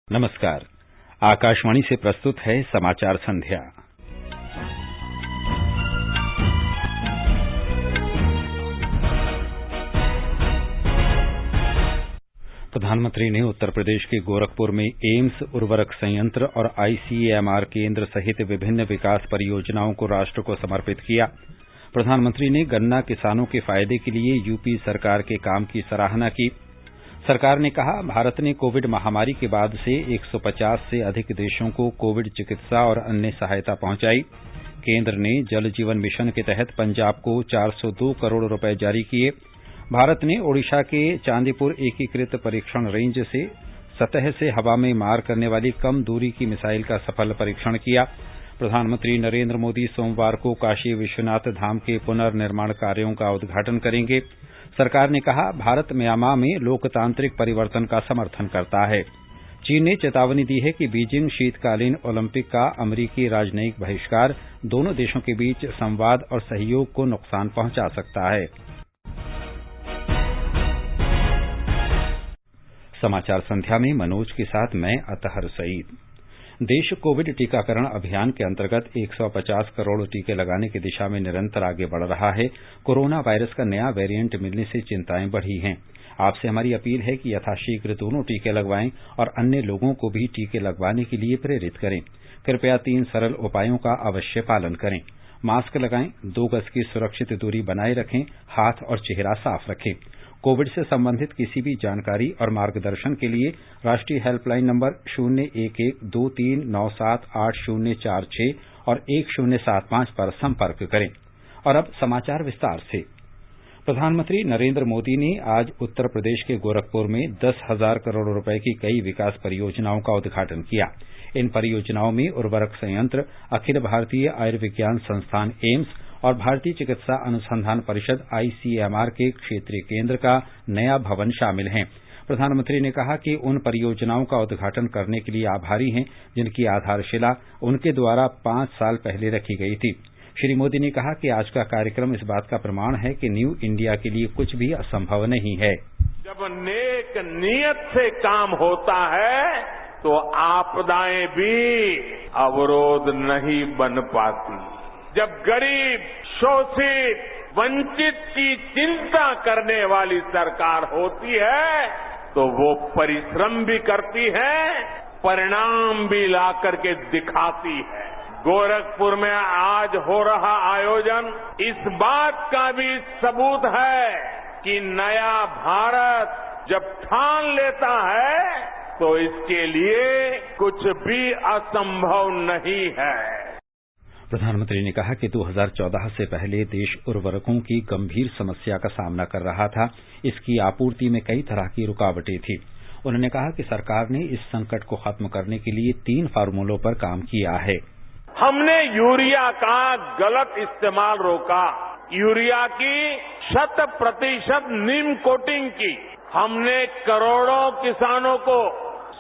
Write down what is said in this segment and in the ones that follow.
नमस्कार। आकाशवाणी से प्रस्तुत है समाचार संध्या। प्रधानमंत्री ने उत्तर प्रदेश के गोरखपुर में एम्स उर्वरक संयंत्र और ICMR केंद्र सहित विभिन्न विकास परियोजनाओं को राष्ट्र को समर्पित किया। प्रधानमंत्री ने गन्ना किसानों के फायदे के लिए यूपी सरकार के काम की सराहना की। सरकार ने कहा, भारत ने कोविड महामारी के बाद से 150 से अधिक देशों को कोविड चिकित्सा और अन्य सहायता पहुंचाई। केंद्र ने जल जीवन मिशन के तहत पंजाब को 402 करोड़ रुपए जारी किए। भारत ने ओडिशा के चांदीपुर एकीकृत परीक्षण रेंज से सतह से हवा में मार करने वाली कम दूरी की मिसाइल का सफल परीक्षण किया। प्रधानमंत्री नरेंद्र मोदी सोमवार को काशी विश्वनाथ धाम के पुनर्निर्माण कार्यों का उद्घाटन करेंगे। सरकार ने कहा, भारत म्यांमार में लोकतांत्रिक परिवर्तन का समर्थन करता है। चीन ने चेतावनी दी है कि बीजिंग शीतकालीन ओलंपिक का अमरीकी राजनयिक बहिष्कार दोनों देशों के बीच संवाद और सहयोग को नुकसान पहुंचा सकता है। समाचार संध्या में मनोज के साथ मैं अतहर सईद। देश कोविड टीकाकरण अभियान के अंतर्गत 150 करोड़ टीके लगाने की दिशा में निरंतर आगे बढ़ रहा है। कोरोना वायरस का नया वेरिएंट मिलने से चिंताएं बढ़ी हैं। आपसे हमारी अपील है कि यथाशीघ्र दोनों टीके लगवाएं और अन्य लोगों को भी टीके लगवाने के लिए प्रेरित करें। कृपया 3 सरल उपायों का अवश्य पालन करें। मास्क लगाएं, 2 गज की सुरक्षित दूरी बनाए रखें, हाथ और चेहरा साफ रखें। कोविड से संबंधित किसी भी जानकारी और मार्गदर्शन के लिए राष्ट्रीय हेल्पलाइन नंबर 01123978046 और 1075 पर संपर्क करें। और अब समाचार विस्तार से। प्रधानमंत्री नरेंद्र मोदी ने आज उत्तर प्रदेश के गोरखपुर में 10,000 करोड़ रुपए की कई विकास परियोजनाओं का उद्घाटन किया। इन परियोजनाओं में उर्वरक संयंत्र, अखिल भारतीय आयुर्विज्ञान संस्थान एम्स और भारतीय चिकित्सा अनुसंधान परिषद ICMR के क्षेत्रीय केंद्र का नया भवन शामिल हैं। प्रधानमंत्री ने कहा कि उन परियोजनाओं का उद्घाटन करने के लिए आभारी हैं जिनकी आधारशिला उनके द्वारा 5 साल पहले रखी गई थी। श्री मोदी ने कहा कि आज का कार्यक्रम इस बात का प्रमाण है कि न्यू इंडिया के लिए कुछ भी असंभव नहीं है। जब नेक नीयत से काम होता है तो आपदाएं भी अवरोध नहीं बन पाती। जब गरीब, शोषित, वंचित की चिंता करने वाली सरकार होती है तो वो परिश्रम भी करती है, परिणाम भी ला करके दिखाती है। गोरखपुर में आज हो रहा आयोजन इस बात का भी सबूत है कि नया भारत जब ठान लेता है तो इसके लिए कुछ भी असंभव नहीं है। प्रधानमंत्री ने कहा कि 2014 से पहले देश उर्वरकों की गंभीर समस्या का सामना कर रहा था। इसकी आपूर्ति में कई तरह की रुकावटें थी। उन्होंने कहा कि सरकार ने इस संकट को खत्म करने के लिए 3 फार्मूलों पर काम किया है। हमने यूरिया का गलत इस्तेमाल रोका, यूरिया की 100% नीम कोटिंग की, हमने करोड़ों किसानों को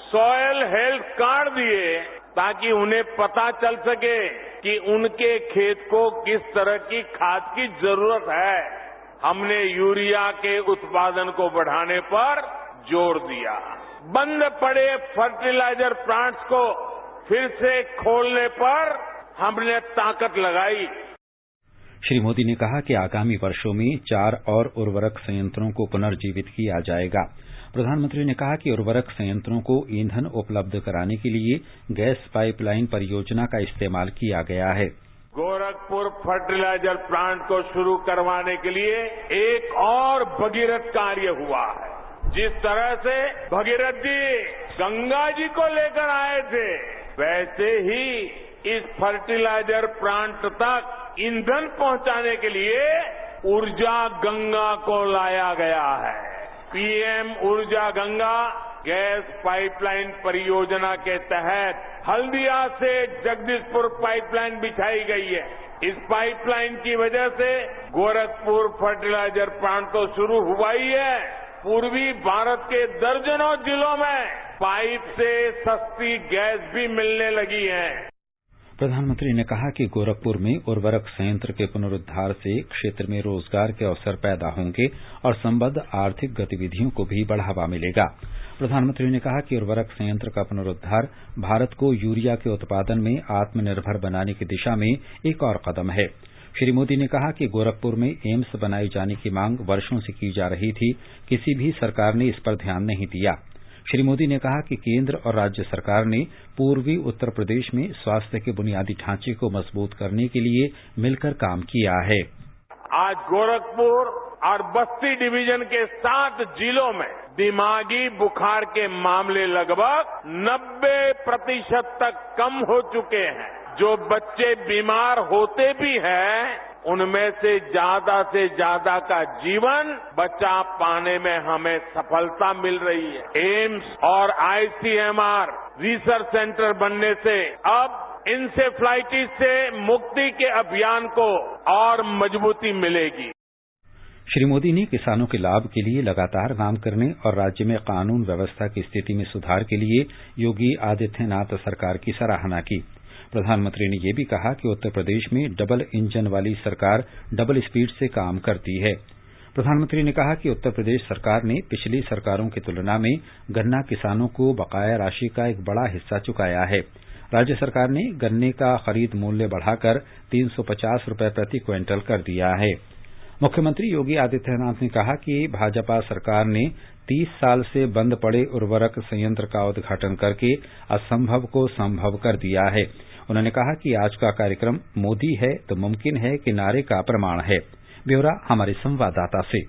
सॉयल हेल्थ कार्ड दिए ताकि उन्हें पता चल सके कि उनके खेत को किस तरह की खाद की जरूरत है। हमने यूरिया के उत्पादन को बढ़ाने पर जोर दिया। बंद पड़े फर्टिलाइजर प्लांट्स को फिर से खोलने पर हमने ताकत लगाई। श्री मोदी ने कहा कि आगामी वर्षों में 4 और उर्वरक संयंत्रों को पुनर्जीवित किया जाएगा। प्रधानमंत्री ने कहा कि उर्वरक संयंत्रों को ईंधन उपलब्ध कराने के लिए गैस पाइपलाइन परियोजना का इस्तेमाल किया गया है। गोरखपुर फर्टिलाइजर प्लांट को शुरू करवाने के लिए एक और भगीरथ कार्य हुआ है। जिस तरह से भगीरथ जी गंगा जी को लेकर आए थे, वैसे ही इस फर्टिलाइजर प्लांट तक ईंधन पहुंचाने के लिए ऊर्जा गंगा को लाया गया है। PM ऊर्जा गंगा गैस पाइपलाइन परियोजना के तहत हल्दिया से जगदीशपुर पाइपलाइन बिछाई गई है। इस पाइपलाइन की वजह से गोरखपुर फर्टिलाइजर प्लांट तो शुरू हुआ ही है, पूर्वी भारत के दर्जनों जिलों में पाइप से सस्ती गैस भी मिलने लगी है। प्रधानमंत्री ने कहा कि गोरखपुर में उर्वरक संयंत्र के पुनरुद्धार से क्षेत्र में रोजगार के अवसर पैदा होंगे और संबद्ध आर्थिक गतिविधियों को भी बढ़ावा मिलेगा। प्रधानमंत्री ने कहा कि उर्वरक संयंत्र का पुनरुद्धार भारत को यूरिया के उत्पादन में आत्मनिर्भर बनाने की दिशा में एक और कदम है। श्री मोदी ने कहा कि गोरखपुर में एम्स बनाए जाने की मांग वर्षों से की जा रही थी, किसी भी सरकार ने इस पर ध्यान नहीं दिया। श्री मोदी ने कहा कि केंद्र और राज्य सरकार ने पूर्वी उत्तर प्रदेश में स्वास्थ्य के बुनियादी ढांचे को मजबूत करने के लिए मिलकर काम किया है। आज गोरखपुर और बस्ती डिवीजन के 7 जिलों में दिमागी बुखार के मामले लगभग 90% तक कम हो चुके हैं। जो बच्चे बीमार होते भी हैं, उनमें से ज्यादा का जीवन बचा पाने में हमें सफलता मिल रही है। एम्स और आईसीएमआर रिसर्च सेंटर बनने से अब इंसेफ्लाइटिस से मुक्ति के अभियान को और मजबूती मिलेगी। श्री मोदी ने किसानों के लाभ के लिए लगातार काम करने और राज्य में कानून व्यवस्था की स्थिति में सुधार के लिए योगी आदित्यनाथ सरकार की सराहना की। प्रधानमंत्री ने यह भी कहा कि उत्तर प्रदेश में डबल इंजन वाली सरकार डबल स्पीड से काम करती है। प्रधानमंत्री ने कहा कि उत्तर प्रदेश सरकार ने पिछली सरकारों की तुलना में गन्ना किसानों को बकाया राशि का एक बड़ा हिस्सा चुकाया है। राज्य सरकार ने गन्ने का खरीद मूल्य बढ़ाकर 350 रुपये प्रति क्विंटल कर दिया है। मुख्यमंत्री योगी आदित्यनाथ ने कहा कि भाजपा सरकार ने 30 साल से बंद पड़े उर्वरक संयंत्र का उद्घाटन करके असंभव को संभव कर दिया है। उन्होंने कहा कि आज का कार्यक्रम मोदी है तो मुमकिन है कि नारे का प्रमाण है। ब्यौरा हमारे संवाददाता से।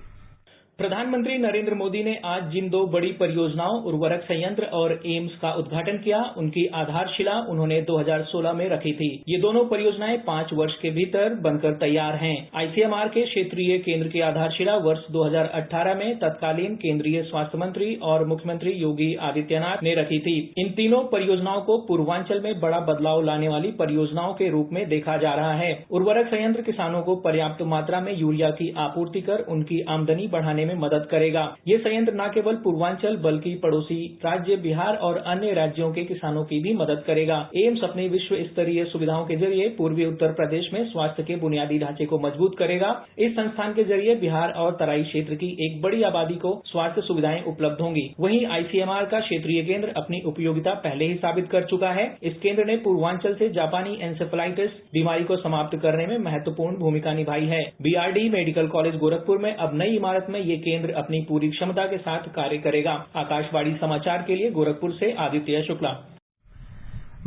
प्रधानमंत्री नरेंद्र मोदी ने आज जिन 2 बड़ी परियोजनाओं उर्वरक संयंत्र और एम्स का उद्घाटन किया, उनकी आधारशिला उन्होंने 2016 में रखी थी। ये दोनों परियोजनाएं 5 वर्ष के भीतर बनकर तैयार हैं। आईसीएमआर के क्षेत्रीय केंद्र की आधारशिला वर्ष 2018 में तत्कालीन केंद्रीय स्वास्थ्य मंत्री और मुख्यमंत्री योगी आदित्यनाथ ने रखी थी। इन तीनों परियोजनाओं को पूर्वांचल में बड़ा बदलाव लाने वाली परियोजनाओं के रूप में देखा जा रहा है। उर्वरक संयंत्र किसानों को पर्याप्त मात्रा में यूरिया की आपूर्ति कर उनकी आमदनी बढ़ाने में मदद करेगा। ये संयंत्र न केवल पूर्वांचल बल्कि पड़ोसी राज्य बिहार और अन्य राज्यों के किसानों की भी मदद करेगा। एम्स अपनी विश्व स्तरीय सुविधाओं के जरिए पूर्वी उत्तर प्रदेश में स्वास्थ्य के बुनियादी ढांचे को मजबूत करेगा। इस संस्थान के जरिए बिहार और तराई क्षेत्र की एक बड़ी आबादी को स्वास्थ्य सुविधाएं उपलब्ध होंगी। वहीं आईसीएमआर का क्षेत्रीय केंद्र अपनी उपयोगिता पहले ही साबित कर चुका है। इस केंद्र ने पूर्वांचल से जापानी एन्सेफेलाइटिस बीमारी को समाप्त करने में महत्वपूर्ण भूमिका निभाई है। बीआरडी मेडिकल कॉलेज गोरखपुर में अब नई इमारत में ये केंद्र अपनी पूरी क्षमता के साथ कार्य करेगा। आकाशवाणी समाचार के लिए गोरखपुर से आदित्य शुक्ला।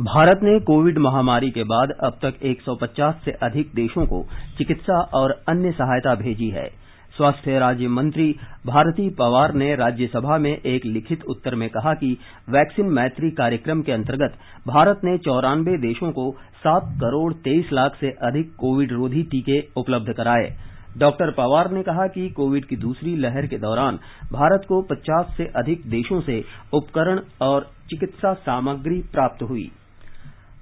भारत ने कोविड महामारी के बाद अब तक 150 से अधिक देशों को चिकित्सा और अन्य सहायता भेजी है। स्वास्थ्य राज्य मंत्री भारती पवार ने राज्यसभा में एक लिखित उत्तर में कहा कि वैक्सीन मैत्री कार्यक्रम के अंतर्गत भारत ने 94 देशों को 7 करोड़ 23 लाख से अधिक कोविड रोधी टीके उपलब्ध कराए। डॉक्टर पवार ने कहा कि कोविड की दूसरी लहर के दौरान भारत को 50 से अधिक देशों से उपकरण और चिकित्सा सामग्री प्राप्त हुई।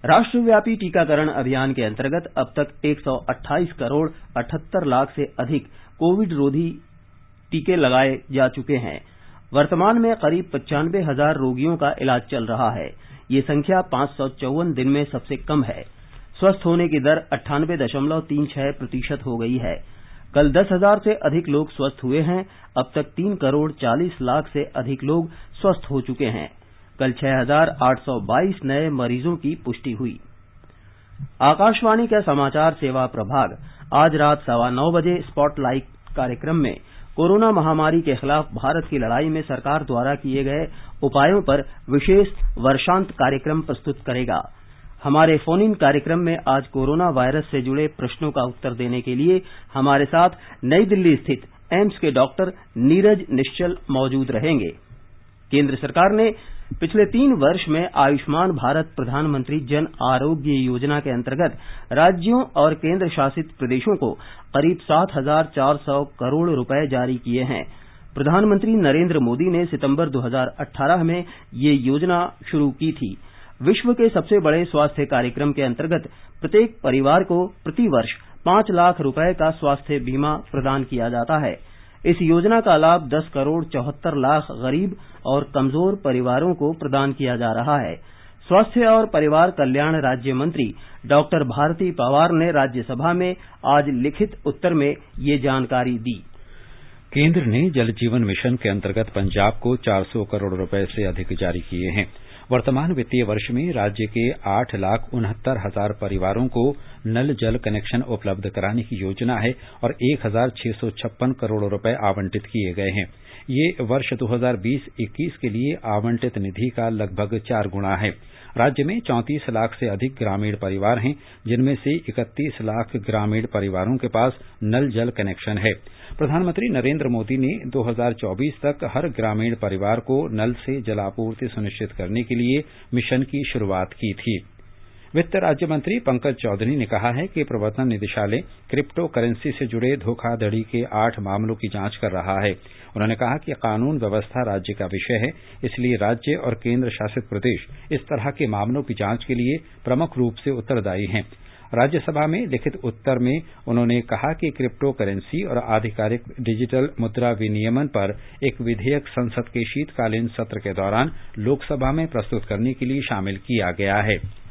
राष्ट्रव्यापी टीकाकरण अभियान के अंतर्गत अब तक 128 करोड़ 78 लाख से अधिक कोविड रोधी टीके लगाए जा चुके हैं। वर्तमान में करीब 95,000 रोगियों का इलाज चल रहा है। ये संख्या 554 दिन में सबसे कम है। स्वस्थ होने की दर 98.36% हो गई है। कल 10,000 से अधिक लोग स्वस्थ हुए हैं। अब तक 3 करोड़ 40 लाख से अधिक लोग स्वस्थ हो चुके हैं। कल 6,822 नए मरीजों की पुष्टि हुई। आकाशवाणी का समाचार सेवा प्रभाग आज रात 9:15 बजे स्पॉटलाइट कार्यक्रम में कोरोना महामारी के खिलाफ भारत की लड़ाई में सरकार द्वारा किए गए उपायों पर विशेष वर्षांत कार्यक्रम प्रस्तुत करेगा। हमारे फोन इन कार्यक्रम में आज कोरोना वायरस से जुड़े प्रश्नों का उत्तर देने के लिए हमारे साथ नई दिल्ली स्थित एम्स के डॉक्टर नीरज निश्चल मौजूद रहेंगे। केंद्र सरकार ने पिछले 3 वर्ष में आयुष्मान भारत प्रधानमंत्री जन आरोग्य योजना के अंतर्गत राज्यों और केंद्र शासित प्रदेशों को करीब 7,400 करोड़ रुपए जारी किए हैं। प्रधानमंत्री नरेंद्र मोदी ने सितंबर 2018 में ये योजना शुरू की थी। विश्व के सबसे बड़े स्वास्थ्य कार्यक्रम के अंतर्गत प्रत्येक परिवार को प्रतिवर्ष 5 लाख रुपए का स्वास्थ्य बीमा प्रदान किया जाता है। इस योजना का लाभ 10 करोड़ 74 लाख गरीब और कमजोर परिवारों को प्रदान किया जा रहा है। स्वास्थ्य और परिवार कल्याण राज्य मंत्री डॉक्टर भारती पवार ने राज्यसभा में आज लिखित उत्तर में ये जानकारी दी। केंद्र ने जल जीवन मिशन के अंतर्गत पंजाब को 400 करोड़ रुपए से अधिक जारी किए हैं। वर्तमान वित्तीय वर्ष में राज्य के 8,69,000 परिवारों को नल जल कनेक्शन उपलब्ध कराने की योजना है और 1,656 करोड़ रुपए आवंटित किए गए हैं। ये वर्ष 2020-21 के लिए आवंटित निधि का लगभग 4 गुना है। राज्य में 34 लाख से अधिक ग्रामीण परिवार हैं, जिनमें से 31 लाख ग्रामीण परिवारों के पास नल जल कनेक्शन है। प्रधानमंत्री नरेंद्र मोदी ने 2024 तक हर ग्रामीण परिवार को नल से जलापूर्ति सुनिश्चित करने के लिए मिशन की शुरुआत की थी। वित्त राज्य मंत्री पंकज चौधरी ने कहा है कि प्रवर्तन निदेशालय क्रिप्टो करेंसी से जुड़े धोखाधड़ी के 8 मामलों की जांच कर रहा है। उन्होंने कहा कि कानून व्यवस्था राज्य का विषय है, इसलिए राज्य और केंद्र शासित प्रदेश इस तरह के मामलों की जांच के लिए प्रमुख रूप से उत्तरदायी हैं। राज्यसभा में लिखित उत्तर में उन्होंने कहा कि क्रिप्टो करेंसी और आधिकारिक डिजिटल मुद्रा विनियमन पर एक विधेयक संसद के शीतकालीन सत्र के दौरान लोकसभा में प्रस्तुत करने के लिए शामिल किया गया है।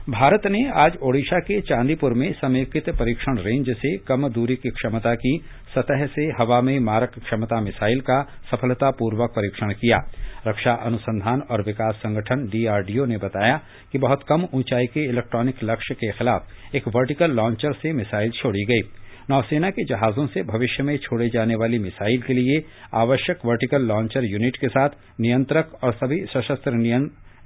भारत ने आज ओडिशा के चांदीपुर में समेकित परीक्षण रेंज से कम दूरी की क्षमता की सतह से हवा में मारक क्षमता मिसाइल का सफलतापूर्वक परीक्षण किया। रक्षा अनुसंधान और विकास संगठन DRDO ने बताया कि बहुत कम ऊंचाई के इलेक्ट्रॉनिक लक्ष्य के खिलाफ एक वर्टिकल लॉन्चर से मिसाइल छोड़ी गई। नौसेना के जहाजों से भविष्य में छोड़े जाने वाली मिसाइल के लिए आवश्यक वर्टिकल लॉन्चर यूनिट के साथ नियंत्रक और सभी सशस्त्र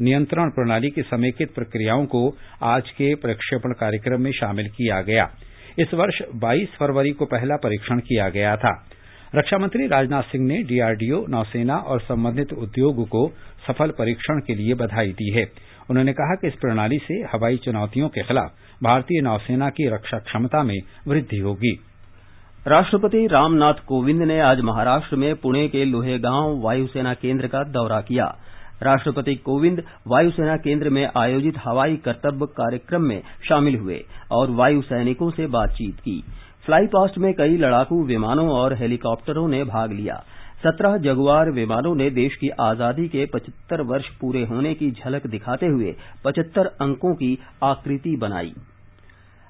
नियंत्रण प्रणाली की समेकित प्रक्रियाओं को आज के प्रक्षेपण कार्यक्रम में शामिल किया गया। इस वर्ष 22 फरवरी को पहला परीक्षण किया गया था। रक्षा मंत्री राजनाथ सिंह ने DRDO, नौसेना और संबंधित उद्योग को सफल परीक्षण के लिए बधाई दी है। उन्होंने कहा कि इस प्रणाली से हवाई चुनौतियों के खिलाफ भारतीय नौसेना की रक्षा क्षमता में वृद्धि होगी। राष्ट्रपति रामनाथ कोविंद ने आज महाराष्ट्र में पुणे के लोहेगांव वायुसेना केंद्र का दौरा किया। राष्ट्रपति कोविंद वायुसेना केंद्र में आयोजित हवाई कर्तव्य कार्यक्रम में शामिल हुए और वायु सैनिकों से बातचीत की। फ्लाई पास्ट में कई लड़ाकू विमानों और हेलीकॉप्टरों ने भाग लिया। 17 जगुआर विमानों ने देश की आजादी के 75 वर्ष पूरे होने की झलक दिखाते हुए 75 अंकों की आकृति बनाई।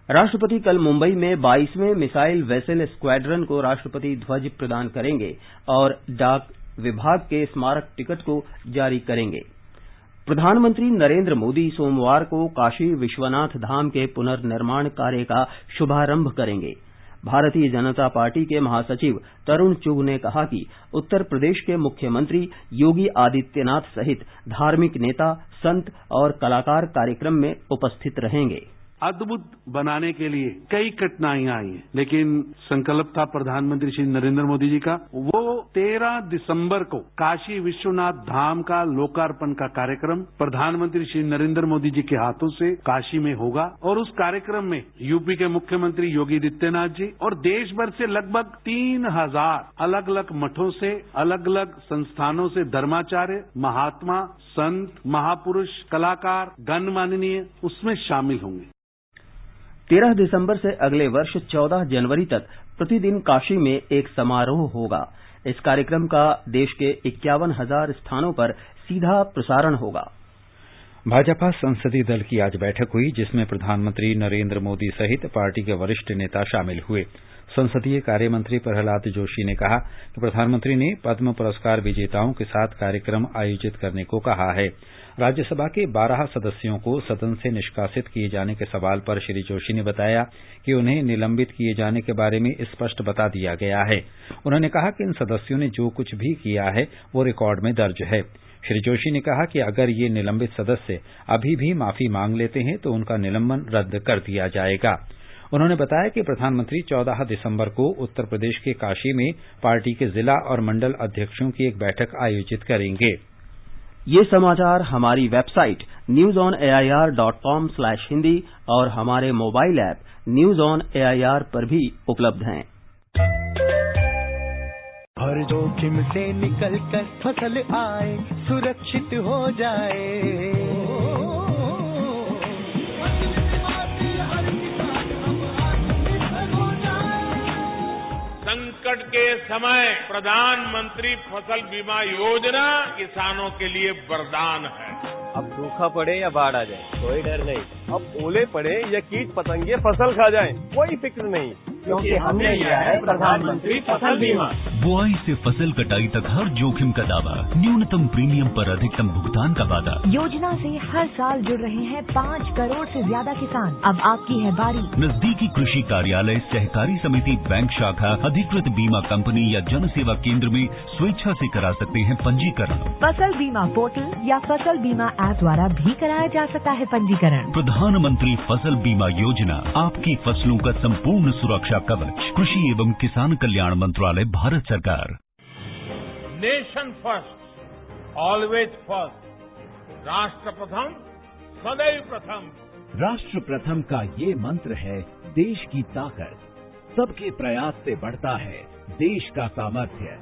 राष्ट्रपति कल मुंबई में 22वें मिसाइल वेसल स्क्वाड्रन को राष्ट्रपति ध्वज प्रदान करेंगे और डाक विभाग के स्मारक टिकट को जारी करेंगे। प्रधानमंत्री नरेंद्र मोदी सोमवार को काशी विश्वनाथ धाम के पुनर्निर्माण कार्य का शुभारंभ करेंगे। भारतीय जनता पार्टी के महासचिव तरुण चुग ने कहा कि उत्तर प्रदेश के मुख्यमंत्री योगी आदित्यनाथ सहित धार्मिक नेता, संत और कलाकार कार्यक्रम में उपस्थित रहेंगे। अद्भुत बनाने के लिए कई कठिनाइयां आई हैं, लेकिन संकल्प था प्रधानमंत्री श्री नरेंद्र मोदी जी का। वो 13 दिसंबर को काशी विश्वनाथ धाम का लोकार्पण का कार्यक्रम प्रधानमंत्री श्री नरेंद्र मोदी जी के हाथों से काशी में होगा और उस कार्यक्रम में यूपी के मुख्यमंत्री योगी आदित्यनाथ जी और देश भर से लगभग 3000 अलग अलग मठों से, अलग अलग संस्थानों से धर्माचार्य, महात्मा, संत, महापुरुष, कलाकार, गणमाननीय उसमें शामिल होंगे। 13 दिसंबर से अगले वर्ष 14 जनवरी तक प्रतिदिन काशी में एक समारोह होगा। इस कार्यक्रम का देश के 51,000 स्थानों पर सीधा प्रसारण होगा। भाजपा संसदीय दल की आज बैठक हुई, जिसमें प्रधानमंत्री नरेंद्र मोदी सहित पार्टी के वरिष्ठ नेता शामिल हुए। संसदीय कार्य मंत्री प्रहलाद जोशी ने कहा कि प्रधानमंत्री ने पद्म पुरस्कार विजेताओं के साथ कार्यक्रम आयोजित करने को कहा है। राज्यसभा के 12 सदस्यों को सदन से निष्कासित किए जाने के सवाल पर श्री जोशी ने बताया कि उन्हें निलंबित किए जाने के बारे में स्पष्ट बता दिया गया है। उन्होंने कहा कि इन सदस्यों ने जो कुछ भी किया है वो रिकॉर्ड में दर्ज है। श्री जोशी ने कहा कि अगर ये निलंबित सदस्य अभी भी माफी मांग लेते हैं तो उनका निलंबन रद्द कर दिया जाएगा। उन्होंने बताया कि प्रधानमंत्री 14 दिसंबर को उत्तर प्रदेश के काशी में पार्टी के जिला और मंडल अध्यक्षों की एक बैठक आयोजित करेंगे। ये समाचार हमारी वेबसाइट newsonair.com/hindi और हमारे mobile app news on AIR पर भी उपलब्ध हैं। हर जोखिम से निकल कर फसल आए, सुरक्षित हो जाए। संकट के समय प्रधानमंत्री फसल बीमा योजना किसानों के लिए वरदान है। अब सूखा पड़े या बाढ़ आ जाए कोई डर नहीं, अब ओले पड़े या कीट पतंगे फसल खा जाए कोई फिक्र नहीं। क्योंकि हमने लिया है प्रधानमंत्री फसल बीमा। बुआई से फसल कटाई तक हर जोखिम का दावा, न्यूनतम प्रीमियम पर अधिकतम भुगतान का वादा। योजना से हर साल जुड़ रहे हैं 5 करोड़ से ज्यादा किसान। अब आपकी है बारी। नजदीकी कृषि कार्यालय, सहकारी समिति, बैंक शाखा, अधिकृत बीमा कंपनी या जन सेवा केंद्र में स्वेच्छा से करा सकते हैं पंजीकरण। फसल बीमा पोर्टल या फसल बीमा ऐप द्वारा भी कराया जा सकता है पंजीकरण। प्रधानमंत्री फसल बीमा योजना, आपकी फसलों का संपूर्ण सुरक्षा कवच। कृषि एवं किसान कल्याण मंत्रालय, भारत सरकार। Nation first, always first. राष्ट्र प्रथम, सदैव प्रथम। राष्ट्र प्रथम का ये मंत्र है देश की ताकत। सबके प्रयास से बढ़ता है देश का सामर्थ्य।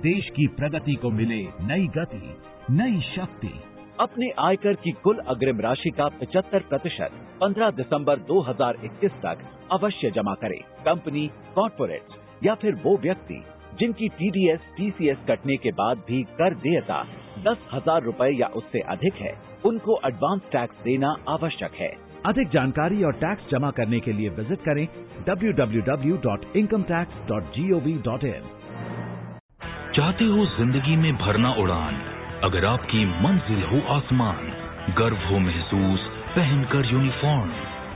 देश की प्रगति को मिले नई गति, नई शक्ति। अपने आयकर की कुल अग्रिम राशि का 75% 15 दिसंबर 2021 तक अवश्य जमा करें। कंपनी, कॉर्पोरेट या फिर वो व्यक्ति जिनकी टीडीएस, टीसीएस कटने के बाद भी कर देयता 10,000 रुपए या उससे अधिक है, उनको एडवांस टैक्स देना आवश्यक है। अधिक जानकारी और टैक्स जमा करने के लिए विजिट करें www.incometax.gov.in। चाहते हो जिंदगी में भरना उड़ान, अगर आपकी मंजिल हो आसमान, गर्व हो महसूस पहनकर यूनिफॉर्म,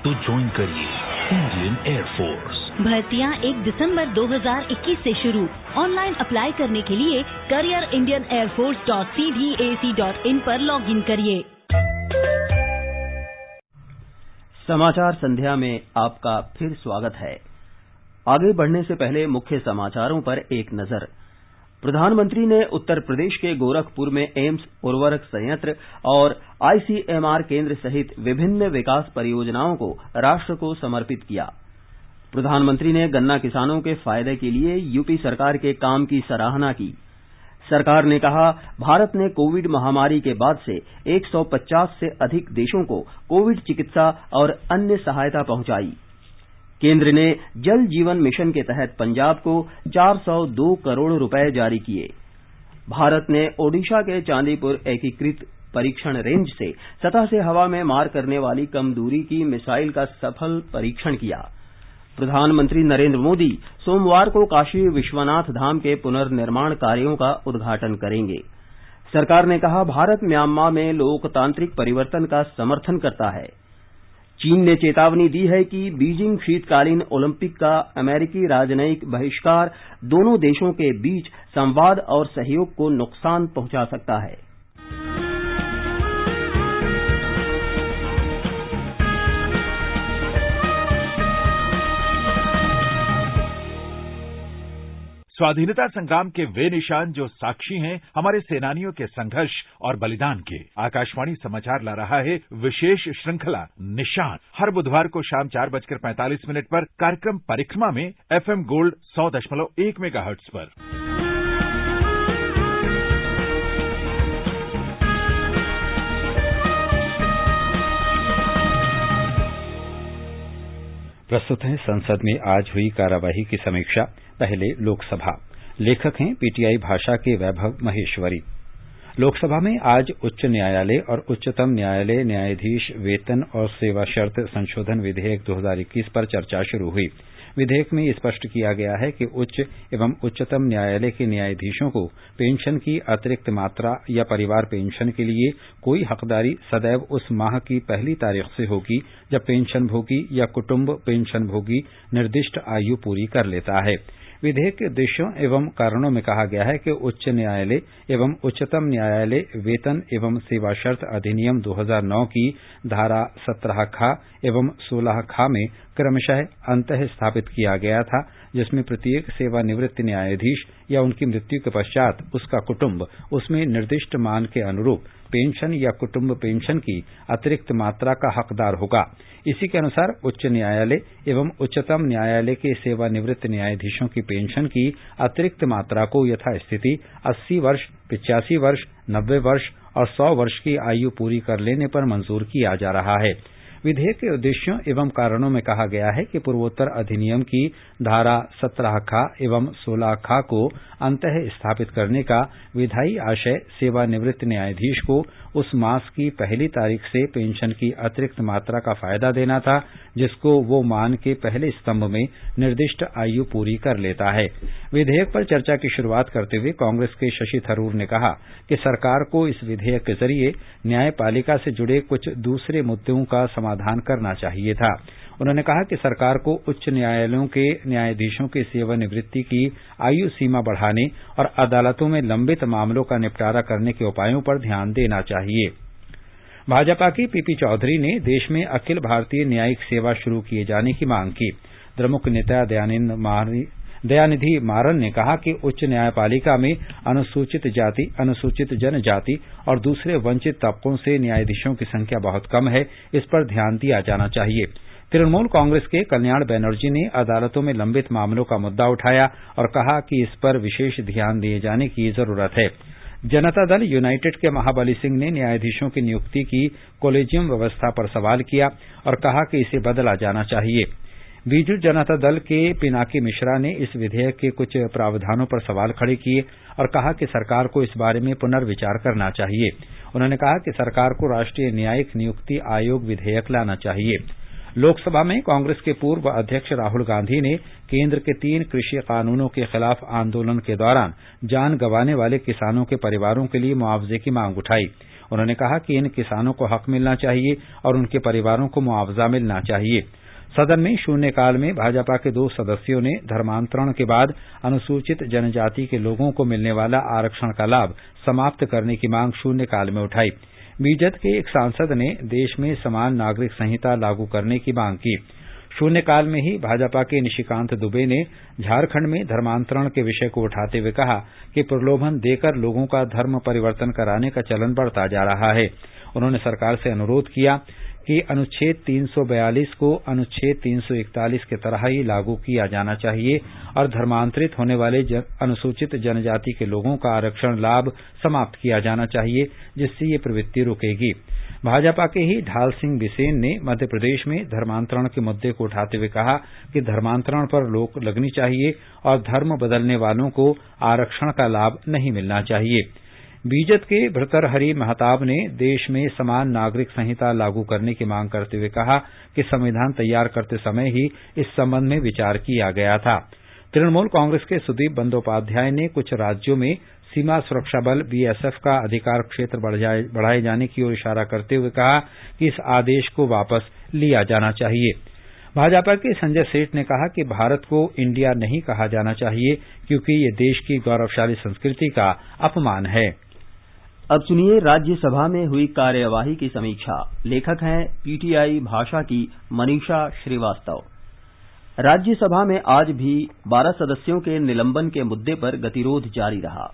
तो ज्वाइन करिए इंडियन एयरफोर्स। भर्तियां 1 दिसंबर 2021 से शुरू। ऑनलाइन अप्लाई करने के लिए careerindianairforce.cvac.in पर लॉगिन करिए। समाचार संध्या में आपका फिर स्वागत है। आगे बढ़ने से पहले मुख्य समाचारों पर एक नजर। प्रधानमंत्री ने उत्तर प्रदेश के गोरखपुर में एम्स उर्वरक संयंत्र और आईसीएमआर केंद्र सहित विभिन्न विकास परियोजनाओं को राष्ट्र को समर्पित किया। प्रधानमंत्री ने गन्ना किसानों के फायदे के लिए यूपी सरकार के काम की सराहना की। सरकार ने कहा, भारत ने कोविड महामारी के बाद से 150 से अधिक देशों को कोविड चिकित्सा और अन्य सहायता पहुंचाई। केंद्र ने जल जीवन मिशन के तहत पंजाब को 402 करोड़ रुपए जारी किए। भारत ने ओडिशा के चांदीपुर एकीकृत परीक्षण रेंज से सतह से हवा में मार करने वाली कम दूरी की मिसाइल का सफल परीक्षण किया। प्रधानमंत्री नरेंद्र मोदी सोमवार को काशी विश्वनाथ धाम के पुनर्निर्माण कार्यों का उद्घाटन करेंगे। सरकार ने कहा, भारत म्यांमार में लोकतांत्रिक परिवर्तन का समर्थन करता है। चीन ने चेतावनी दी है कि बीजिंग शीतकालीन ओलंपिक का अमेरिकी राजनयिक बहिष्कार दोनों देशों के बीच संवाद और सहयोग को नुकसान पहुंचा सकता है। स्वाधीनता संग्राम के वे निशान जो साक्षी हैं हमारे सेनानियों के संघर्ष और बलिदान के। आकाशवाणी समाचार ला रहा है विशेष श्रृंखला निशान। हर बुधवार को शाम 4:45 पर कार्यक्रम परिक्रमा में FM गोल्ड 100.1 मेगाहर्ट्ज पर। प्रस्तुत है संसद में आज हुई कार्यवाही की समीक्षा। पहले लोकसभा। लेखक हैं पीटीआई भाषा के वैभव महेश्वरी। लोकसभा में आज उच्च न्यायालय और उच्चतम न्यायालय न्यायाधीश वेतन और सेवा शर्त संशोधन विधेयक 2021 पर चर्चा शुरू हुई। विधेयक में स्पष्ट किया गया है कि उच्च एवं उच्चतम न्यायालय के न्यायाधीशों को पेंशन की अतिरिक्त मात्रा या परिवार पेंशन के लिए कोई हकदारी सदैव उस माह की पहली तारीख से होगी जब पेंशनभोगी या कुटुंब पेंशनभोगी निर्दिष्ट आयु पूरी कर लेता है। विधेयक के उद्देश्यों एवं कारणों में कहा गया है कि उच्च न्यायालय एवं उच्चतम न्यायालय वेतन एवं सेवा शर्त अधिनियम 2009 की धारा 17 खा एवं 16 खा में क्रमशः अंतः स्थापित किया गया था, जिसमें प्रत्येक सेवानिवृत्त न्यायाधीश या उनकी मृत्यु के पश्चात उसका कुटुंब उसमें निर्दिष्ट मान के अनुरूप पेंशन या कुटुंब पेंशन की अतिरिक्त मात्रा का हकदार होगा। इसी के अनुसार उच्च न्यायालय एवं उच्चतम न्यायालय के सेवानिवृत्त न्यायाधीशों की पेंशन की अतिरिक्त मात्रा को यथास्थिति 80 वर्ष, 85 वर्ष, 90 वर्ष और 100 वर्ष की आयु पूरी कर लेने पर मंजूर किया जा रहा है। विधेयक के उद्देश्यों एवं कारणों में कहा गया है कि पूर्वोत्तर अधिनियम की धारा 17 ख एवं 16 ख को अंतः स्थापित करने का विधायी आशय सेवानिवृत्त न्यायाधीश को उस मास की पहली तारीख से पेंशन की अतिरिक्त मात्रा का फायदा देना था जिसको वो मान के पहले स्तंभ में निर्दिष्ट आयु पूरी कर लेता है। विधेयक पर चर्चा की शुरुआत करते हुए कांग्रेस के शशि थरूर ने कहा कि सरकार को इस विधेयक के जरिए न्यायपालिका से जुड़े कुछ दूसरे मुद्दों का समाधान करना चाहिए था। उन्होंने कहा कि सरकार को उच्च न्यायालयों के न्यायाधीशों की सेवानिवृत्ति की आयु सीमा बढ़ाने और अदालतों में लंबित मामलों का निपटारा करने के उपायों पर ध्यान देना चाहिए। भाजपा की पीपी चौधरी ने देश में अखिल भारतीय न्यायिक सेवा शुरू किए जाने की मांग की। द्रमुक नेता दयानिधि मारन ने कहा कि उच्च न्यायपालिका में अनुसूचित जाति, अनुसूचित जनजाति और दूसरे वंचित तबकों से न्यायाधीशों की संख्या बहुत कम है, इस पर ध्यान दिया जाना चाहिए। तृणमूल कांग्रेस के कल्याण बनर्जी ने अदालतों में लंबित मामलों का मुद्दा उठाया और कहा कि इस पर विशेष ध्यान दिए जाने की जरूरत है। जनता दल यूनाइटेड के महाबली सिंह ने न्यायाधीशों की नियुक्ति की कोलेजियम व्यवस्था पर सवाल किया और कहा कि इसे बदला जाना चाहिए। बीजू जनता दल के पिनाकी मिश्रा ने इस विधेयक के कुछ प्रावधानों पर सवाल खड़े किए और कहा कि सरकार को इस बारे में पुनर्विचार करना चाहिए। उन्होंने कहा कि सरकार को राष्ट्रीय न्यायिक नियुक्ति आयोग विधेयक लाना चाहिए। लोकसभा में कांग्रेस के पूर्व अध्यक्ष राहुल गांधी ने केंद्र के 3 कृषि कानूनों के खिलाफ आंदोलन के दौरान जान गंवाने वाले किसानों के परिवारों के लिए मुआवजे की मांग उठाई। उन्होंने कहा कि इन किसानों को हक मिलना चाहिए और उनके परिवारों को मुआवजा मिलना चाहिए। सदन में शून्यकाल में भाजपा के 2 सदस्यों ने धर्मांतरण के बाद अनुसूचित जनजाति के लोगों को मिलने वाला आरक्षण का लाभ समाप्त करने की मांग शून्यकाल में उठाई। बीजेपी के एक सांसद ने देश में समान नागरिक संहिता लागू करने की मांग की। शून्यकाल में ही भाजपा के निशिकांत दुबे ने झारखंड में धर्मांतरण के विषय को उठाते हुए कहा कि प्रलोभन देकर लोगों का धर्म परिवर्तन कराने का चलन बढ़ता जा रहा है। उन्होंने सरकार से अनुरोध किया कि अनुच्छेद 342 को अनुच्छेद 341 के तरह ही लागू किया जाना चाहिए और धर्मांतरित होने वाले अनुसूचित जनजाति के लोगों का आरक्षण लाभ समाप्त किया जाना चाहिए, जिससे ये प्रवृत्ति रुकेगी। भाजपा के ही ढाल सिंह बिसेन ने मध्य प्रदेश में धर्मांतरण के मुद्दे को उठाते हुए कहा कि धर्मांतरण पर रोक लगनी चाहिए और धर्म बदलने वालों को आरक्षण का लाभ नहीं मिलना चाहिए। बीजेपी के भर्तृहरि महताब ने देश में समान नागरिक संहिता लागू करने की मांग करते हुए कहा कि संविधान तैयार करते समय ही इस संबंध में विचार किया गया था। तृणमूल कांग्रेस के सुदीप बंदोपाध्याय ने कुछ राज्यों में सीमा सुरक्षा बल बीएसएफ का अधिकार क्षेत्र बढ़ाए जाने की ओर इशारा करते हुए कहा कि इस आदेश को वापस लिया जाना चाहिए। भाजपा के संजय सेठ ने कहा कि भारत को इंडिया नहीं कहा जाना चाहिए क्योंकि ये देश की गौरवशाली संस्कृति का अपमान है। अब सुनिए राज्यसभा में हुई कार्यवाही की समीक्षा। लेखक हैं पीटीआई भाषा की मनीषा श्रीवास्तव। राज्यसभा में आज भी 12 सदस्यों के निलंबन के मुद्दे पर गतिरोध जारी रहा।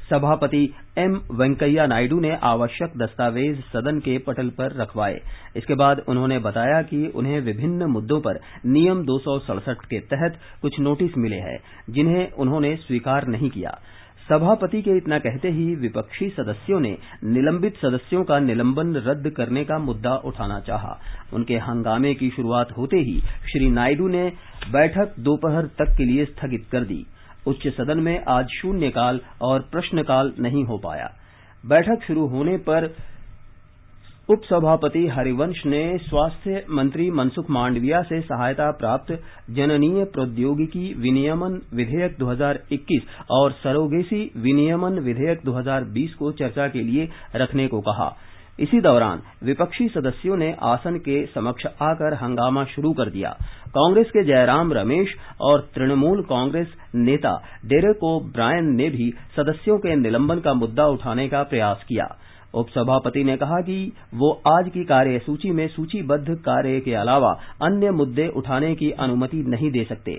सभापति एम वेंकैया नायडू ने आवश्यक दस्तावेज सदन के पटल पर रखवाए। इसके बाद उन्होंने बताया कि उन्हें विभिन्न मुद्दों पर नियम 267 के तहत कुछ नोटिस मिले हैं, जिन्हें उन्होंने स्वीकार नहीं किया। सभापति के इतना कहते ही विपक्षी सदस्यों ने निलंबित सदस्यों का निलंबन रद्द करने का मुद्दा उठाना चाहा। उनके हंगामे की शुरुआत होते ही श्री नायडू ने बैठक दोपहर तक के लिए स्थगित कर दी। उच्च सदन में आज शून्यकाल और प्रश्नकाल नहीं हो पाया। बैठक शुरू होने पर उपसभापति हरिवंश ने स्वास्थ्य मंत्री मनसुख मांडविया से सहायता प्राप्त जननीय प्रौद्योगिकी विनियमन विधेयक 2021 और सरोगेसी विनियमन विधेयक 2020 को चर्चा के लिए रखने को कहा। इसी दौरान विपक्षी सदस्यों ने आसन के समक्ष आकर हंगामा शुरू कर दिया। कांग्रेस के जयराम रमेश और तृणमूल कांग्रेस नेता डेरेक ओ ब्रायन ने भी सदस्यों के निलंबन का मुद्दा उठाने का प्रयास किया। उपसभापति ने कहा कि वो आज की कार्यसूची में सूचीबद्ध कार्य के अलावा अन्य मुद्दे उठाने की अनुमति नहीं दे सकते।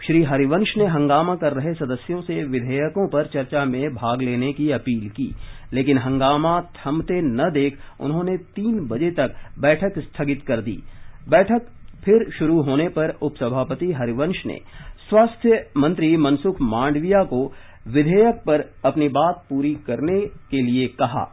श्री हरिवंश ने हंगामा कर रहे सदस्यों से विधेयकों पर चर्चा में भाग लेने की अपील की, लेकिन हंगामा थमते न देख उन्होंने 3 बजे तक बैठक स्थगित कर दी। बैठक फिर शुरू होने पर उपसभापति हरिवंश ने स्वास्थ्य मंत्री मनसुख मांडविया को विधेयक पर अपनी बात पूरी करने के लिए कहा।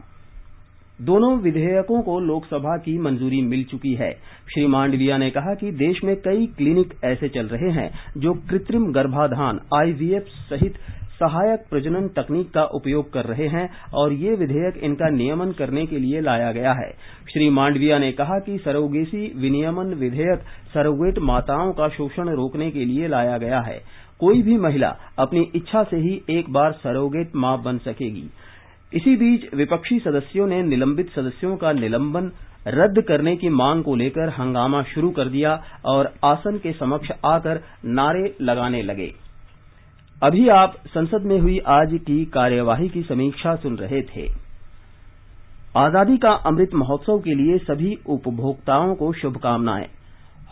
दोनों विधेयकों को लोकसभा की मंजूरी मिल चुकी है। श्री मांडविया ने कहा कि देश में कई क्लिनिक ऐसे चल रहे हैं जो कृत्रिम गर्भाधान IVF सहित सहायक प्रजनन तकनीक का उपयोग कर रहे हैं और ये विधेयक इनका नियमन करने के लिए लाया गया है। श्री मांडविया ने कहा कि सरोगेसी विनियमन विधेयक सरोगेट माताओं का शोषण रोकने के लिए लाया गया है। कोई भी महिला अपनी इच्छा से ही एक बार सरोगेट मां बन सकेगी। इसी बीच विपक्षी सदस्यों ने निलंबित सदस्यों का निलंबन रद्द करने की मांग को लेकर हंगामा शुरू कर दिया और आसन के समक्ष आकर नारे लगाने लगे। अभी आप संसद में हुई आज की कार्यवाही की समीक्षा सुन रहे थे। आजादी का अमृत महोत्सव के लिए सभी उपभोक्ताओं को शुभकामनाएं।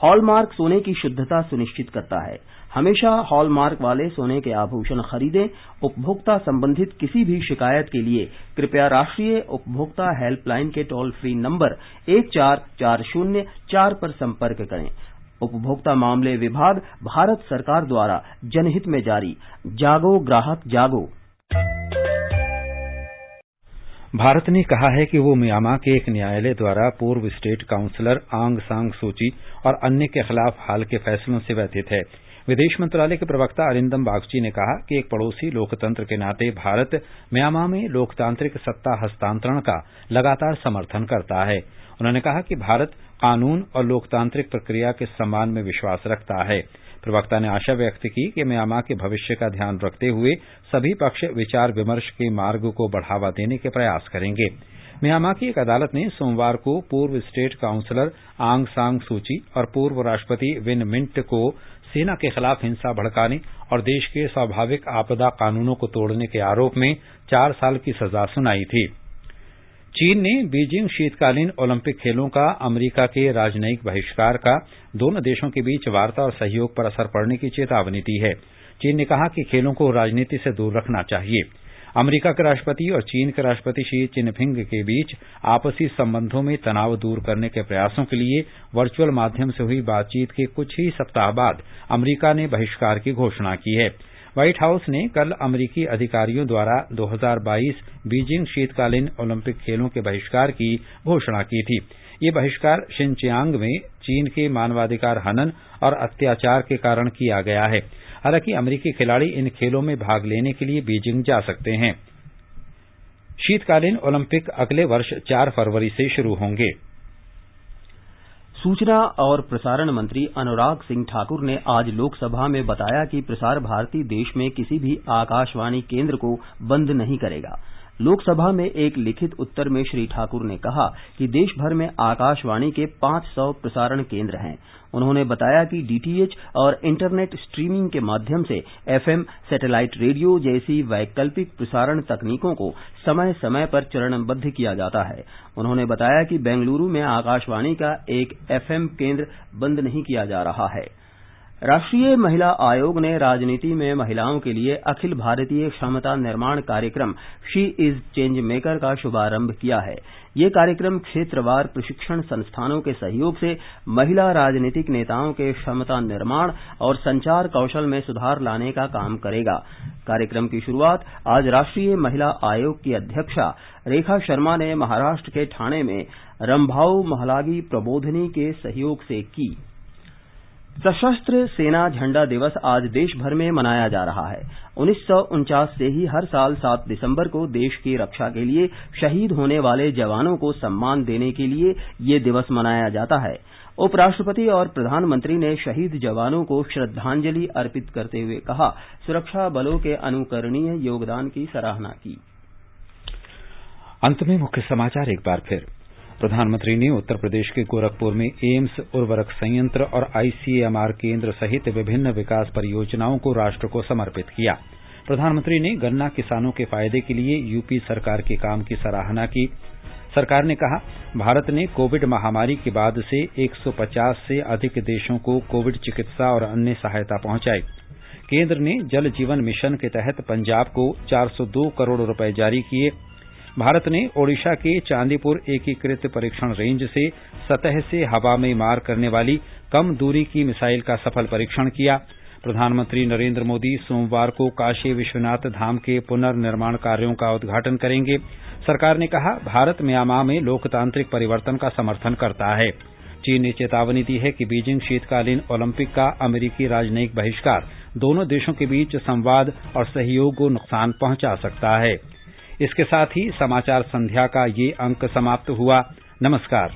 हॉलमार्क सोने की शुद्धता सुनिश्चित करता है। हमेशा हॉलमार्क वाले सोने के आभूषण खरीदें। उपभोक्ता संबंधित किसी भी शिकायत के लिए कृपया राष्ट्रीय उपभोक्ता हेल्पलाइन के टोल फ्री नंबर 14404 पर संपर्क करें। उपभोक्ता मामले विभाग, भारत सरकार द्वारा जनहित में जारी। जागो ग्राहक जागो। भारत ने कहा है कि वो म्यांमार के एक न्यायालय द्वारा पूर्व स्टेट काउंसलर आंग सान सूची और अन्य के खिलाफ हाल के फैसलों से व्यथित है। विदेश मंत्रालय के प्रवक्ता अरिंदम बागची ने कहा कि एक पड़ोसी लोकतंत्र के नाते भारत म्यांमार में लोकतांत्रिक सत्ता हस्तांतरण का लगातार समर्थन करता है। उन्होंने कहा कि भारत कानून और लोकतांत्रिक प्रक्रिया के सम्मान में विश्वास रखता है। प्रवक्ता ने आशा व्यक्त की कि म्यांमार के भविष्य का ध्यान रखते हुए सभी पक्ष विचार विमर्श के मार्ग को बढ़ावा देने के प्रयास करेंगे। म्यांमार की एक अदालत ने सोमवार को पूर्व स्टेट काउंसलर आंग सान सूची और पूर्व राष्ट्रपति विन मिंट को सेना के खिलाफ हिंसा भड़काने और देश के स्वाभाविक आपदा कानूनों को तोड़ने के आरोप में 4 साल की सजा सुनाई थी। चीन ने बीजिंग शीतकालीन ओलंपिक खेलों का अमेरिका के राजनयिक बहिष्कार का दोनों देशों के बीच वार्ता और सहयोग पर असर पड़ने की चेतावनी दी है। चीन ने कहा कि खेलों को राजनीति से दूर रखना चाहिए। अमेरिका के राष्ट्रपति और चीन के राष्ट्रपति शी चिनफिंग के बीच आपसी संबंधों में तनाव दूर करने के प्रयासों के लिए वर्चुअल माध्यम से हुई बातचीत के कुछ ही सप्ताह बाद अमेरिका ने बहिष्कार की घोषणा की है। व्हाइट हाउस ने कल अमेरिकी अधिकारियों द्वारा 2022 बीजिंग शीतकालीन ओलंपिक खेलों के बहिष्कार की घोषणा की थी। ये बहिष्कार शिनचियांग में चीन के मानवाधिकार हनन और अत्याचार के कारण किया गया है। हालांकि अमेरिकी खिलाड़ी इन खेलों में भाग लेने के लिए बीजिंग जा सकते हैं। शीतकालीन ओलंपिक अगले वर्ष 4 फरवरी से शुरू होंगे। सूचना और प्रसारण मंत्री अनुराग सिंह ठाकुर ने आज लोकसभा में बताया कि प्रसार भारती देश में किसी भी आकाशवाणी केंद्र को बंद नहीं करेगा। लोकसभा में एक लिखित उत्तर में श्री ठाकुर ने कहा कि देश भर में आकाशवाणी के 500 प्रसारण केंद्र हैं। उन्होंने बताया कि डीटीएच और इंटरनेट स्ट्रीमिंग के माध्यम से एफएम, सैटेलाइट रेडियो जैसी वैकल्पिक प्रसारण तकनीकों को समय समय पर चरणबद्ध किया जाता है। उन्होंने बताया कि बेंगलुरु में आकाशवाणी का एक एफएम केंद्र बंद नहीं किया जा रहा है। राष्ट्रीय महिला आयोग ने राजनीति में महिलाओं के लिए अखिल भारतीय क्षमता निर्माण कार्यक्रम शी इज चेंज मेकर का शुभारंभ किया है। ये कार्यक्रम क्षेत्रवार प्रशिक्षण संस्थानों के सहयोग से महिला राजनीतिक नेताओं के क्षमता निर्माण और संचार कौशल में सुधार लाने का काम करेगा। कार्यक्रम की शुरुआत आज राष्ट्रीय महिला आयोग की अध्यक्षा रेखा शर्मा ने महाराष्ट्र के ठाणे में रंभाऊ महलागी प्रबोधिनी के सहयोग से की। सशस्त्र सेना झंडा दिवस आज देश भर में मनाया जा रहा है। 1949 से ही हर साल 7 दिसंबर को देश की रक्षा के लिए शहीद होने वाले जवानों को सम्मान देने के लिए ये दिवस मनाया जाता है। उपराष्ट्रपति और प्रधानमंत्री ने शहीद जवानों को श्रद्धांजलि अर्पित करते हुए कहा, सुरक्षा बलों के अनुकरणीय योगदान की सराहना की। अंत में मुख्य समाचार एक बार फिर। प्रधानमंत्री ने उत्तर प्रदेश के गोरखपुर में एम्स उर्वरक संयंत्र और आईसीएमआर केंद्र सहित विभिन्न विकास परियोजनाओं को राष्ट्र को समर्पित किया। प्रधानमंत्री ने गन्ना किसानों के फायदे के लिए यूपी सरकार के काम की सराहना की। सरकार ने कहा, भारत ने कोविड महामारी के बाद से 150 से अधिक देशों को कोविड चिकित्सा और अन्य सहायता पहुंचाई। केंद्र ने जल जीवन मिशन के तहत पंजाब को 402 करोड़ रुपए जारी किए। भारत ने ओडिशा के चांदीपुर एकीकृत परीक्षण रेंज से सतह से हवा में मार करने वाली कम दूरी की मिसाइल का सफल परीक्षण किया। प्रधानमंत्री नरेंद्र मोदी सोमवार को काशी विश्वनाथ धाम के पुनर्निर्माण कार्यों का उद्घाटन करेंगे। सरकार ने कहा, भारत म्यांमार में लोकतांत्रिक परिवर्तन का समर्थन करता है। चीन ने चेतावनी दी है कि बीजिंग शीतकालीन ओलंपिक का अमेरिकी राजनयिक बहिष्कार दोनों देशों के बीच संवाद और सहयोग को नुकसान पहुंचा सकता है। इसके साथ ही समाचार संध्या का ये अंक समाप्त हुआ। नमस्कार।